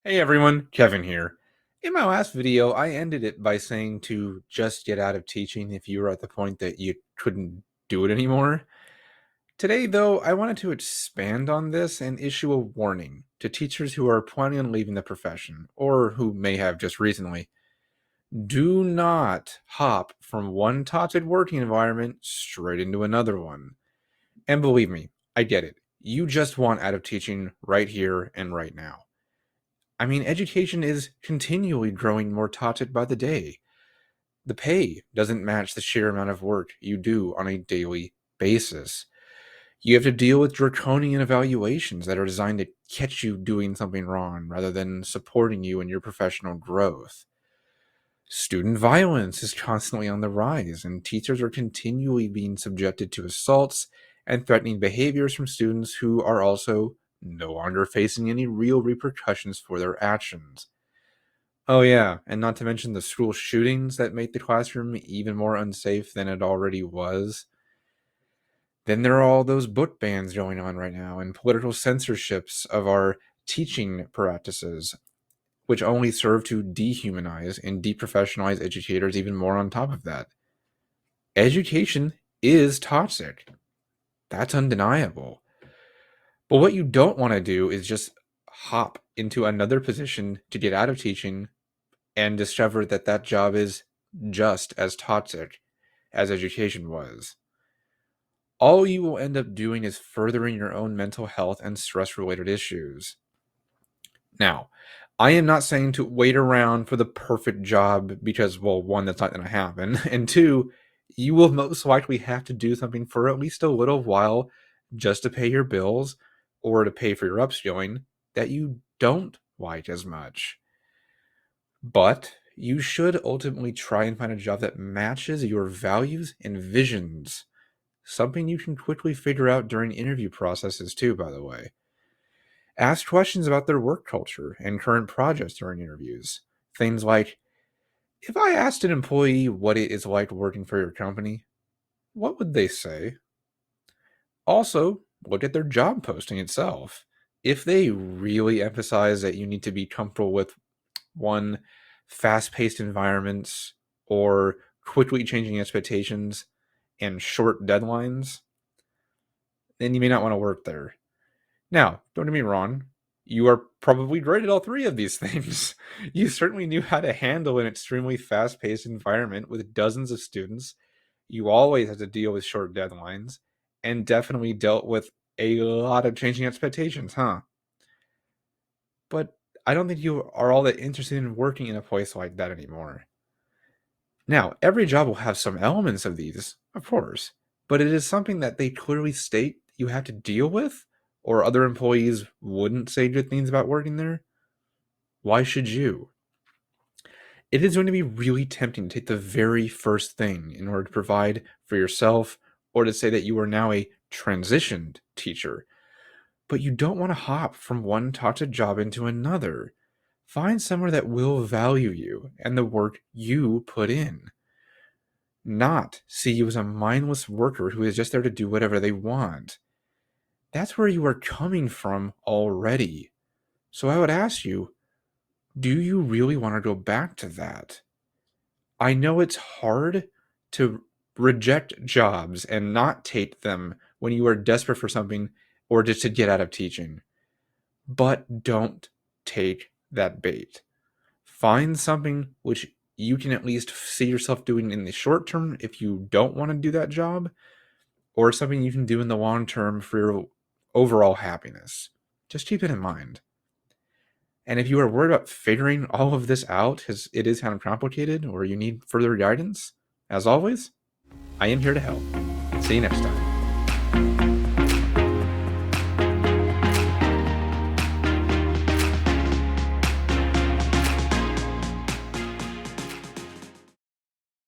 Hey everyone, Kevin here. In my last video, I ended it by saying to just get out of teaching if you were at the point that you couldn't do it anymore. Today, though, I wanted to expand on this and issue a warning to teachers who are planning on leaving the profession, or who may have just recently. Do not hop from one toxic working environment straight into another one. And believe me, I get it. You just want out of teaching right here and right now. I mean, education is continually growing more toxic by the day. The pay doesn't match the sheer amount of work you do on a daily basis. You have to deal with draconian evaluations that are designed to catch you doing something wrong rather than supporting you in your professional growth. Student violence is constantly on the rise, and teachers are continually being subjected to assaults and threatening behaviors from students who are also no longer facing any real repercussions for their actions. Oh, yeah, and not to mention the school shootings that make the classroom even more unsafe than it already was. Then there are all those book bans going on right now and political censorships of our teaching practices, which only serve to dehumanize and deprofessionalize educators even more on top of that. Education is toxic. That's undeniable. But what you don't want to do is just hop into another position to get out of teaching and discover that that job is just as toxic as education was. All you will end up doing is furthering your own mental health and stress related issues. Now, I am not saying to wait around for the perfect job because, well, one, that's not going to happen. And two, you will most likely have to do something for at least a little while just to pay your bills or to pay for your upskilling that you don't like as much. But you should ultimately try and find a job that matches your values and visions. Something you can quickly figure out during interview processes, too, by the way. Ask questions about their work culture and current projects during interviews. Things like, if I asked an employee what it is like working for your company, what would they say? Also, look at their job posting itself. If they really emphasize that you need to be comfortable with one, fast paced environments or quickly changing expectations and short deadlines, then you may not want to work there. Now, don't get me wrong, you are probably great at all three of these things. You certainly knew how to handle an extremely fast paced environment with dozens of students. You always had to deal with short deadlines and definitely dealt with a lot of changing expectations, huh? But I don't think you are all that interested in working in a place like that anymore. Now, every job will have some elements of these, of course, but it is something that they clearly state you have to deal with, or other employees wouldn't say good things about working there. Why should you? It is going to be really tempting to take the very first thing in order to provide for yourself or to say that you are now a transitioned teacher, but you don't want to hop from one toxic job into another. Find somewhere that will value you and the work you put in, not see you as a mindless worker who is just there to do whatever they want. That's where you are coming from already. So I would ask you, do you really want to go back to that? I know it's hard to reject jobs and not take them when you are desperate for something or just to get out of teaching, but don't take that bait. Find something which you can at least see yourself doing in the short term if you don't want to do that job, or something you can do in the long term for your overall happiness. Just keep it in mind. And if you are worried about figuring all of this out, because it is kind of complicated, or you need further guidance, as always, I am here to help. See you next time.